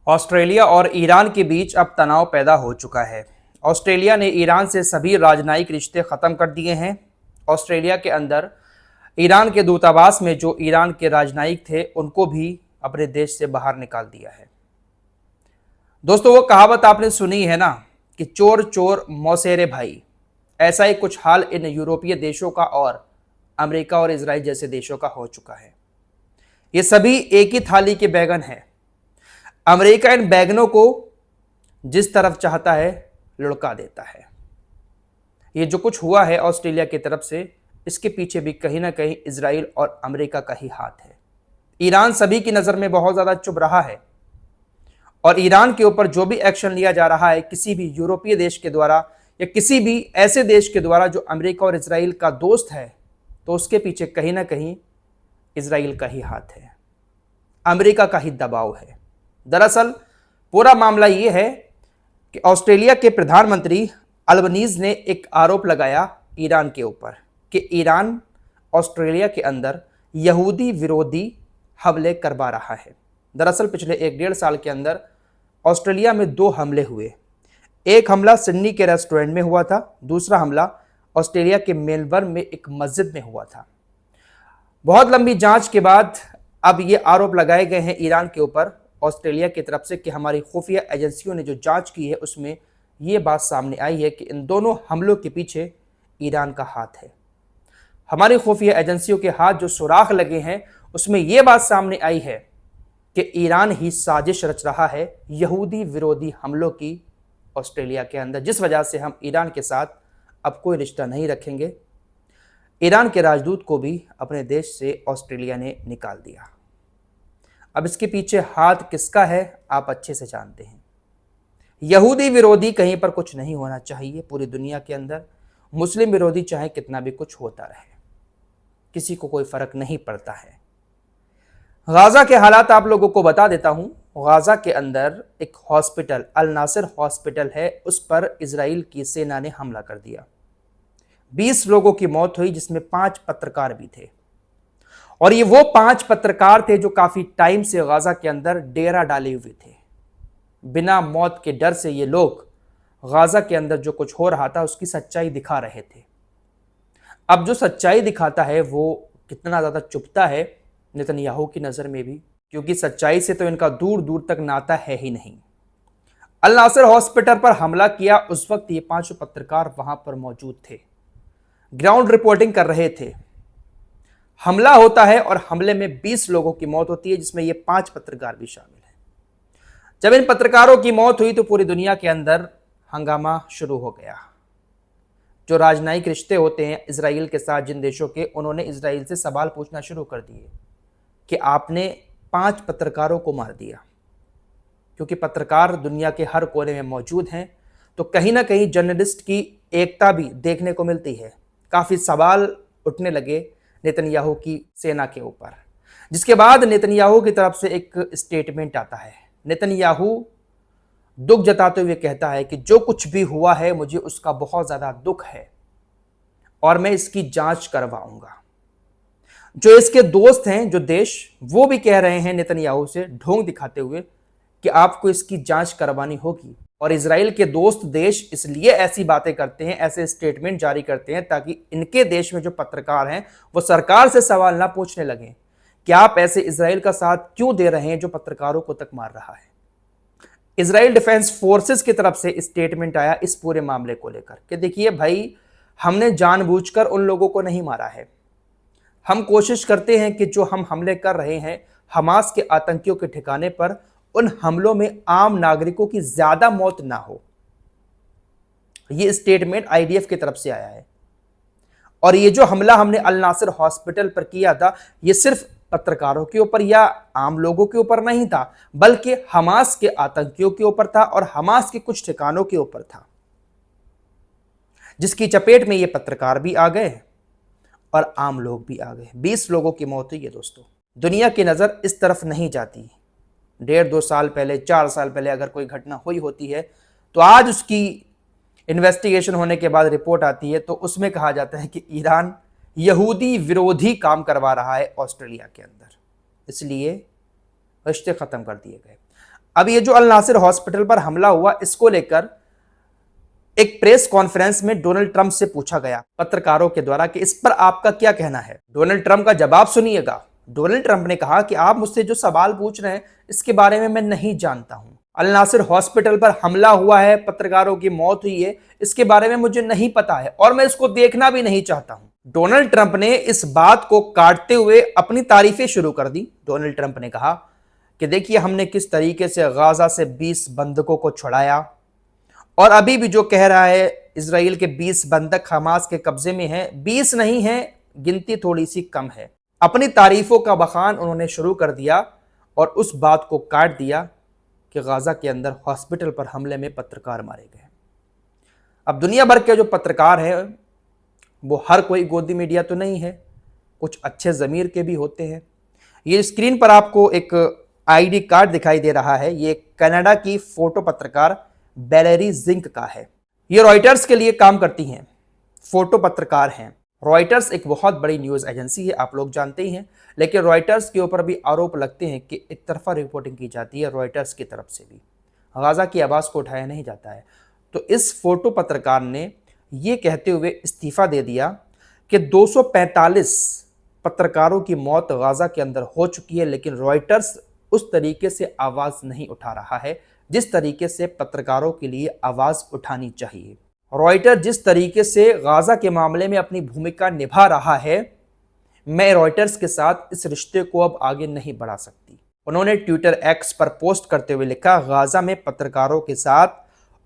Australia और Iran के बीच अब तनाव पैदा हो चुका है। ऑस्ट्रेलिया ने ईरान से सभी राजनयिक रिश्ते ख़त्म कर दिए हैं। ऑस्ट्रेलिया के अंदर ईरान के दूतावास में जो ईरान के राजनयिक थे उनको भी अपने देश से बाहर निकाल दिया है। दोस्तों, वो कहावत आपने सुनी है ना कि चोर चोर मौसेरे भाई। ऐसा ही कुछ हाल इन यूरोपीय देशों का और अमेरिका और इजराइल जैसे देशों का हो चुका है। ये सभी एक ही थाली के बैगन हैं। अमेरिका इन बैगनों को जिस तरफ चाहता है लुढ़का देता है। ये जो कुछ हुआ है ऑस्ट्रेलिया की तरफ से, इसके पीछे भी कहीं ना कहीं इजराइल और अमेरिका का ही हाथ है। ईरान सभी की नज़र में बहुत ज़्यादा चुभ रहा है और ईरान के ऊपर जो भी एक्शन लिया जा रहा है किसी भी यूरोपीय देश के द्वारा या किसी भी ऐसे देश के द्वारा जो अमेरिका और इजराइल का दोस्त है, तो उसके पीछे कहीं ना कहीं इजराइल का ही हाथ है, अमेरिका का ही दबाव है। दरअसल पूरा मामला ये है कि ऑस्ट्रेलिया के प्रधानमंत्री अल्बनीज ने एक आरोप लगाया ईरान के ऊपर कि ईरान ऑस्ट्रेलिया के अंदर यहूदी विरोधी हमले करवा रहा है। दरअसल पिछले 1-1.5 साल के अंदर ऑस्ट्रेलिया में 2 हमले हुए। एक हमला सिडनी के रेस्टोरेंट में हुआ था, दूसरा हमला ऑस्ट्रेलिया के मेलबर्न में एक मस्जिद में हुआ था। बहुत लंबी जांच के बाद अब ये आरोप लगाए गए हैं ईरान के ऊपर ऑस्ट्रेलिया की तरफ से कि हमारी खुफिया एजेंसियों ने जो जांच की है उसमें ये बात सामने आई है कि इन दोनों हमलों के पीछे ईरान का हाथ है। हमारी खुफिया एजेंसियों के हाथ जो सुराख लगे हैं उसमें यह बात सामने आई है कि ईरान ही साजिश रच रहा है यहूदी विरोधी हमलों की ऑस्ट्रेलिया के अंदर, जिस वजह से हम ईरान के साथ अब कोई रिश्ता नहीं रखेंगे। ईरान के राजदूत को भी अपने देश से ऑस्ट्रेलिया ने निकाल दिया। अब इसके पीछे हाथ किसका है आप अच्छे से जानते हैं। यहूदी विरोधी कहीं पर कुछ नहीं होना चाहिए पूरी दुनिया के अंदर। मुस्लिम विरोधी चाहे कितना भी कुछ होता रहे, किसी को कोई फर्क नहीं पड़ता है। गाजा के हालात आप लोगों को बता देता हूं। गाजा के अंदर एक हॉस्पिटल अल नासिर हॉस्पिटल है, उस पर इजराइल की सेना ने हमला कर दिया। 20 लोगों की मौत हुई, जिसमें 5 पत्रकार भी थे। और ये वो 5 पत्रकार थे जो काफी टाइम से गाजा के अंदर डेरा डाले हुए थे। बिना मौत के डर से ये लोग गाजा के अंदर जो कुछ हो रहा था उसकी सच्चाई दिखा रहे थे। अब जो सच्चाई दिखाता है वो कितना ज्यादा चुभता है नेतन्याहू की नजर में भी, क्योंकि सच्चाई से तो इनका दूर दूर तक नाता है ही नहीं। अल नासिर हॉस्पिटल पर हमला किया, उस वक्त ये 5 पत्रकार वहां पर मौजूद थे, ग्राउंड रिपोर्टिंग कर रहे थे। हमला होता है और हमले में 20 लोगों की मौत होती है, जिसमें ये 5 पत्रकार भी शामिल हैं। जब इन पत्रकारों की मौत हुई तो पूरी दुनिया के अंदर हंगामा शुरू हो गया। जो राजनयिक रिश्ते होते हैं इजराइल के साथ जिन देशों के, उन्होंने इजराइल से सवाल पूछना शुरू कर दिए कि आपने 5 पत्रकारों को मार दिया। क्योंकि पत्रकार दुनिया के हर कोने में मौजूद हैं, तो कहीं ना कहीं जर्नलिस्ट की एकता भी देखने को मिलती है। काफ़ी सवाल उठने लगे नेतन्याहू की सेना के ऊपर, जिसके बाद नेतन्याहू की तरफ से एक स्टेटमेंट आता है। नेतन्याहू दुख जताते हुए कहता है कि जो कुछ भी हुआ है मुझे उसका बहुत ज़्यादा दुख है और मैं इसकी जांच करवाऊंगा। जो इसके दोस्त हैं, जो देश, वो भी कह रहे हैं नेतन्याहू से ढोंग दिखाते हुए कि आपको इसकी जांच करवानी होगी। और इजराइल के दोस्त देश इसलिए ऐसी बातें करते हैं, ऐसे स्टेटमेंट जारी करते हैं, ताकि इनके देश में जो पत्रकार हैं वो सरकार से सवाल ना पूछने लगें कि आप ऐसे इजराइल का साथ क्यों दे रहे हैं जो पत्रकारों को तक मार रहा है। इजराइल डिफेंस फोर्सेस की तरफ से स्टेटमेंट आया इस पूरे मामले को लेकर कि देखिए भाई, हमने जानबूझकर उन लोगों को नहीं मारा है। हम कोशिश करते हैं कि जो हम हमले कर रहे हैं हमास के आतंकियों के ठिकाने पर, उन हमलों में आम नागरिकों की ज्यादा मौत ना हो। यह स्टेटमेंट आईडीएफ की तरफ से आया है। और ये जो हमला हमने अल नासिर हॉस्पिटल पर किया था, यह सिर्फ पत्रकारों के ऊपर या आम लोगों के ऊपर नहीं था, बल्कि हमास के आतंकियों के ऊपर था और हमास के कुछ ठिकानों के ऊपर था, जिसकी चपेट में ये पत्रकार भी आ गए और आम लोग भी आ गए। 20 लोगों की मौत हुई है। दोस्तों, दुनिया की नज़र इस तरफ नहीं जाती। 1.5-2 साल पहले, 4 साल पहले अगर कोई घटना हुई होती है तो आज उसकी इन्वेस्टिगेशन होने के बाद रिपोर्ट आती है तो उसमें कहा जाता है कि ईरान यहूदी विरोधी काम करवा रहा है ऑस्ट्रेलिया के अंदर, इसलिए रिश्ते ख़त्म कर दिए गए। अब ये जो अल नासिर हॉस्पिटल पर हमला हुआ, इसको लेकर एक प्रेस कॉन्फ्रेंस में डोनाल्ड ट्रंप से पूछा गया पत्रकारों के द्वारा कि इस पर आपका क्या कहना है। डोनाल्ड ट्रंप का जवाब सुनिएगा। डोनाल्ड ट्रंप ने कहा कि आप मुझसे जो सवाल पूछ रहे हैं इसके बारे में मैं नहीं जानता हूं। अल नासिर हॉस्पिटल पर हमला हुआ है, पत्रकारों की मौत हुई है, इसके बारे में मुझे नहीं पता है और मैं इसको देखना भी नहीं चाहता हूं। डोनाल्ड ट्रंप ने इस बात को काटते हुए अपनी तारीफें शुरू कर दी। डोनाल्ड ट्रंप ने कहा कि देखिए हमने किस तरीके से गाजा से 20 बंधकों को छुड़ाया और अभी भी जो कह रहा है इजराइल के 20 बंधक हमास के कब्जे में हैं, 20 नहीं है, गिनती थोड़ी सी कम है। अपनी तारीफों का बखान उन्होंने शुरू कर दिया और उस बात को काट दिया कि गाजा के अंदर हॉस्पिटल पर हमले में पत्रकार मारे गए। अब दुनिया भर के जो पत्रकार हैं वो हर कोई गोदी मीडिया तो नहीं है, कुछ अच्छे ज़मीर के भी होते हैं। ये स्क्रीन पर आपको एक आईडी कार्ड दिखाई दे रहा है, ये कनाडा की फोटो पत्रकार वैलेरी जिंक का है। ये रॉयटर्स के लिए काम करती हैं, फोटो पत्रकार हैं। रॉयटर्स एक बहुत बड़ी न्यूज़ एजेंसी है, आप लोग जानते ही हैं, लेकिन रॉयटर्स के ऊपर भी आरोप लगते हैं कि एक तरफा रिपोर्टिंग की जाती है रॉयटर्स की तरफ से भी, गाजा की आवाज़ को उठाया नहीं जाता है। तो इस फोटो पत्रकार ने ये कहते हुए इस्तीफा दे दिया कि 245 पत्रकारों की मौत गाजा के अंदर हो चुकी है, लेकिन रॉयटर्स उस तरीके से आवाज़ नहीं उठा रहा है जिस तरीके से पत्रकारों के लिए आवाज़ उठानी चाहिए। रॉयटर जिस तरीके से गाजा के मामले में अपनी भूमिका निभा रहा है, मैं रॉयटर्स के साथ इस रिश्ते को अब आगे नहीं बढ़ा सकती। उन्होंने ट्विटर एक्स पर पोस्ट करते हुए लिखा, गाजा में पत्रकारों के साथ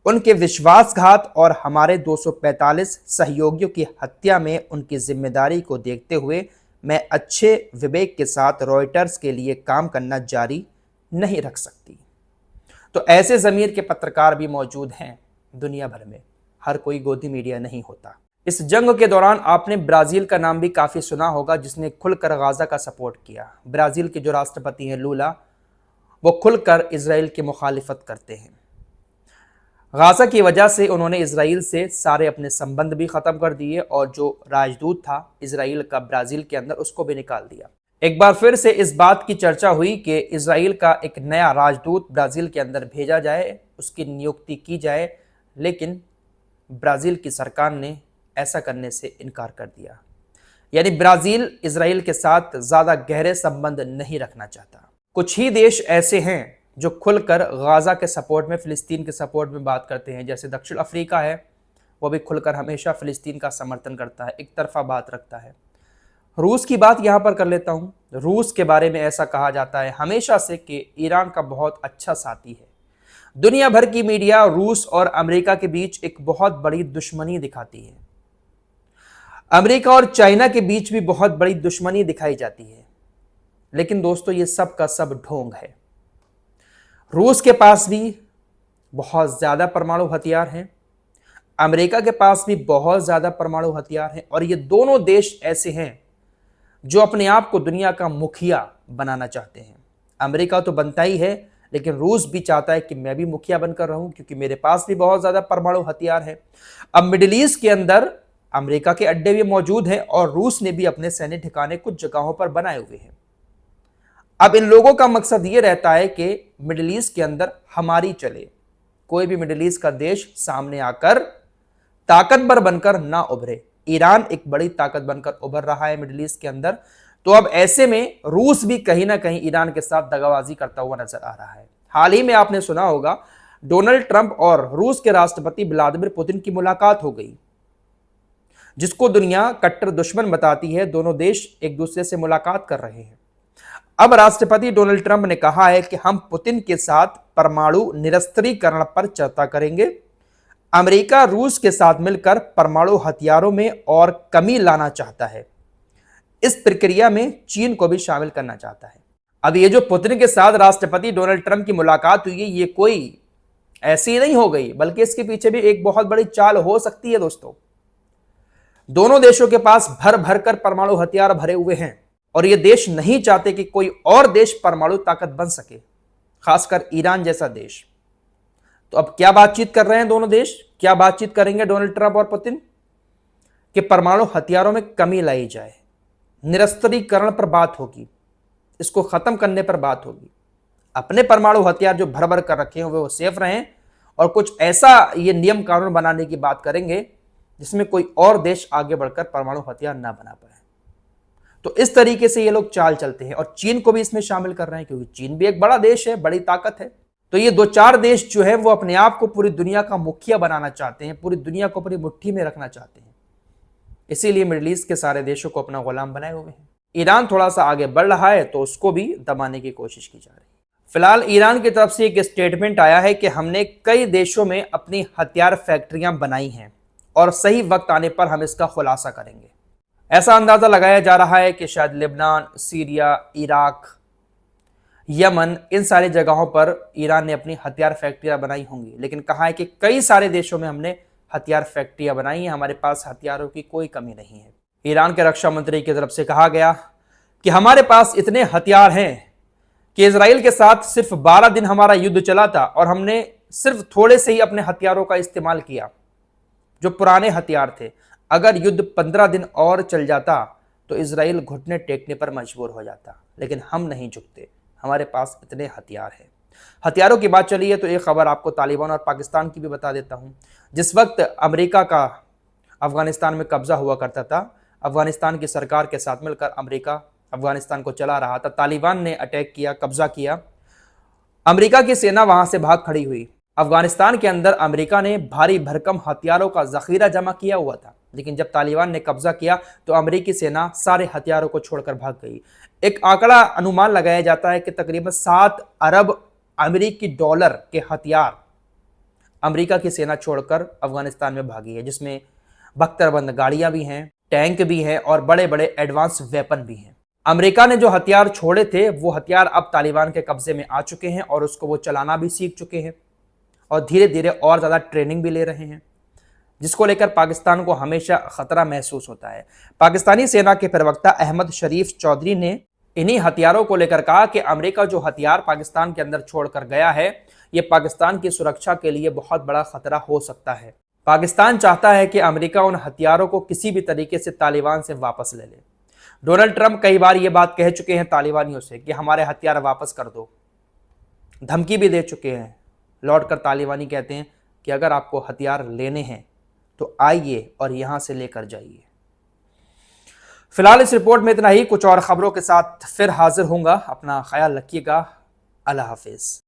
उनके विश्वासघात और हमारे 245 सहयोगियों की हत्या में उनकी जिम्मेदारी को देखते हुए मैं अच्छे विवेक के साथ रॉयटर्स के लिए काम करना जारी नहीं रख सकती। तो ऐसे ज़मीर के पत्रकार भी मौजूद हैं दुनिया भर में, हर कोई गोदी मीडिया नहीं होता। इस जंग के दौरान आपने ब्राज़ील का नाम भी काफ़ी सुना होगा, जिसने खुलकर गाजा का सपोर्ट किया। ब्राज़ील के जो राष्ट्रपति हैं लूला, वो खुलकर इजराइल की मुखालिफत करते हैं। गाजा की वजह से उन्होंने इजराइल से सारे अपने संबंध भी ख़त्म कर दिए और जो राजदूत था इजराइल का ब्राज़ील के अंदर, उसको भी निकाल दिया। एक बार फिर से इस बात की चर्चा हुई कि इजराइल का एक नया राजदूत ब्राज़ील के अंदर भेजा जाए, उसकी नियुक्ति की जाए, लेकिन ब्राज़ील की सरकार ने ऐसा करने से इनकार कर दिया। यानी ब्राज़ील इजराइल के साथ ज़्यादा गहरे संबंध नहीं रखना चाहता। कुछ ही देश ऐसे हैं जो खुलकर गाजा के सपोर्ट में, फ़िलिस्तीन के सपोर्ट में बात करते हैं, जैसे दक्षिण अफ्रीका है, वो भी खुलकर हमेशा फ़िलिस्तीन का समर्थन करता है, एक तरफा बात रखता है। रूस की बात यहाँ पर कर लेता हूँ। रूस के बारे में ऐसा कहा जाता है हमेशा से कि ईरान का बहुत अच्छा साथी है। दुनिया भर की मीडिया रूस और अमेरिका के बीच एक बहुत बड़ी दुश्मनी दिखाती है। अमेरिका और चाइना के बीच भी बहुत बड़ी दुश्मनी दिखाई जाती है, लेकिन दोस्तों ये सब का सब ढोंग है। रूस के पास भी बहुत ज़्यादा परमाणु हथियार हैं, अमेरिका के पास भी बहुत ज़्यादा परमाणु हथियार हैं, और ये दोनों देश ऐसे हैं जो अपने आप को दुनिया का मुखिया बनाना चाहते हैं। अमेरिका तो बनता ही है, लेकिन रूस भी चाहता है कि मैं भी मुखिया बनकर रहूं, क्योंकि मेरे पास भी बहुत ज़्यादा परमाणु हथियार है। अब मिडिल ईस्ट के अंदर अमेरिका के अड्डे भी मौजूद हैं और रूस ने भी अपने सैन्य ठिकाने कुछ जगहों पर बनाए हुए हैं। अब इन लोगों का मकसद ये रहता है कि मिडिल ईस्ट के अंदर हमारी चले, कोई भी मिडिल ईस्ट का देश सामने आकर ताकतवर बनकर ना उभरे। ईरान एक बड़ी ताकत बनकर उभर रहा है मिडिल ईस्ट के अंदर, तो अब ऐसे में रूस भी कहीं ना कहीं ईरान के साथ दगाबाजी करता हुआ नजर आ रहा है। हाल ही में आपने सुना होगा डोनाल्ड ट्रंप और रूस के राष्ट्रपति व्लादिमीर पुतिन की मुलाकात हो गई, जिसको दुनिया कट्टर दुश्मन बताती है। दोनों देश एक दूसरे से मुलाकात कर रहे हैं। अब राष्ट्रपति डोनाल्ड ट्रंप ने कहा है कि हम पुतिन के साथ परमाणु निरस्त्रीकरण पर चर्चा करेंगे। अमेरिका रूस के साथ मिलकर परमाणु हथियारों में और कमी लाना चाहता है। इस प्रक्रिया में चीन को भी शामिल करना चाहता है। अब ये जो पुतिन के साथ राष्ट्रपति डोनाल्ड ट्रंप की मुलाकात हुई है, ये कोई ऐसी ही नहीं हो गई, बल्कि इसके पीछे भी एक बहुत बड़ी चाल हो सकती है। दोस्तों, दोनों देशों के पास भर भर कर परमाणु हथियार भरे हुए हैं और ये देश नहीं चाहते कि कोई और देश परमाणु ताकत बन सके, खासकर ईरान जैसा देश। तो अब क्या बातचीत कर रहे हैं दोनों देश? क्या बातचीत करेंगे डोनाल्ड ट्रंप और पुतिन? कि परमाणु हथियारों में कमी लाई जाए, निरस्त्रीकरण पर बात होगी, इसको खत्म करने पर बात होगी। अपने परमाणु हथियार जो भर भर कर रखे हैं वो सेफ रहें, और कुछ ऐसा ये नियम कानून बनाने की बात करेंगे जिसमें कोई और देश आगे बढ़कर परमाणु हथियार ना बना पाए। तो इस तरीके से ये लोग चाल चलते हैं, और चीन को भी इसमें शामिल कर रहे हैं, क्योंकि चीन भी एक बड़ा देश है, बड़ी ताकत है। तो ये 2-4 देश जो है वो अपने आप को पूरी दुनिया का मुखिया बनाना चाहते हैं, पूरी दुनिया को अपनी मुट्ठी में रखना चाहते हैं। इसीलिए मिडिल ईस्ट के सारे देशों को अपना गुलाम बनाए हुए हैं। ईरान थोड़ा सा आगे बढ़ रहा है तो उसको भी दबाने की कोशिश की जा रही है। फिलहाल ईरान की तरफ से एक स्टेटमेंट आया है कि हमने कई देशों में अपनी हथियार फैक्ट्रियां बनाई हैं और सही वक्त आने पर हम इसका खुलासा करेंगे। ऐसा अंदाजा लगाया जा रहा है कि शायद लेबनान, सीरिया, इराक, यमन, इन सारी जगहों पर ईरान ने अपनी हथियार फैक्ट्रियां बनाई होंगी। लेकिन कहा है कि कई सारे देशों में हमने हथियार फैक्ट्रियां बनाई हैं, हमारे पास हथियारों की कोई कमी नहीं है। ईरान के रक्षा मंत्री की तरफ से कहा गया कि हमारे पास इतने हथियार हैं कि इजराइल के साथ सिर्फ 12 दिन हमारा युद्ध चला था और हमने सिर्फ थोड़े से ही अपने हथियारों का इस्तेमाल किया, जो पुराने हथियार थे। अगर युद्ध 15 दिन और चल जाता तो इजराइल घुटने टेकने पर मजबूर हो जाता, लेकिन हम नहीं झुकते, हमारे पास इतने हथियार हैं। हथियारों की बात चली है तो एक खबर आपको तालिबान और पाकिस्तान की भी बता देता हूं। जिस वक्त अमेरिका का अफगानिस्तान में कब्जा हुआ करता था, अफगानिस्तान की सरकार के साथ मिलकर अमेरिका अफगानिस्तान को चला रहा था। तालिबान ने अटैक किया, कब्जा किया, अमेरिका की सेना वहां से भाग खड़ी हुई। अफगानिस्तान के अंदर अमेरिका ने भारी भरकम हथियारों का जखीरा जमा किया हुआ था, लेकिन जब तालिबान ने कब्जा किया तो अमेरिकी सेना सारे हथियारों को छोड़कर भाग गई। एक आंकड़ा अनुमान लगाया जाता है कि तकरीबन 7 अरब अमेरिकी डॉलर के हथियार अमेरिका की सेना छोड़कर अफगानिस्तान में भागी है, जिसमें बख्तरबंद गाड़ियां भी हैं, टैंक भी हैं और बड़े बड़े एडवांस वेपन भी हैं। अमेरिका ने जो हथियार छोड़े थे वो हथियार अब तालिबान के कब्जे में आ चुके हैं और उसको वो चलाना भी सीख चुके हैं और धीरे धीरे और ज़्यादा ट्रेनिंग भी ले रहे हैं, जिसको लेकर पाकिस्तान को हमेशा खतरा महसूस होता है। पाकिस्तानी सेना के प्रवक्ता अहमद शरीफ चौधरी ने इन्हीं हथियारों को लेकर कहा कि अमेरिका जो हथियार पाकिस्तान के अंदर छोड़कर गया है, ये पाकिस्तान की सुरक्षा के लिए बहुत बड़ा खतरा हो सकता है। पाकिस्तान चाहता है कि अमेरिका उन हथियारों को किसी भी तरीके से तालिबान से वापस ले ले। डोनाल्ड ट्रंप कई बार ये बात कह चुके हैं तालिबानियों से कि हमारे हथियार वापस कर दो, धमकी भी दे चुके हैं। लौट कर तालिबानी कहते हैं कि अगर आपको हथियार लेने हैं तो आइए और यहां से लेकर जाइए। फिलहाल इस रिपोर्ट में इतना ही, कुछ और खबरों के साथ फिर हाजिर होऊंगा। अपना ख्याल रखिएगा। अल्लाह हाफिज।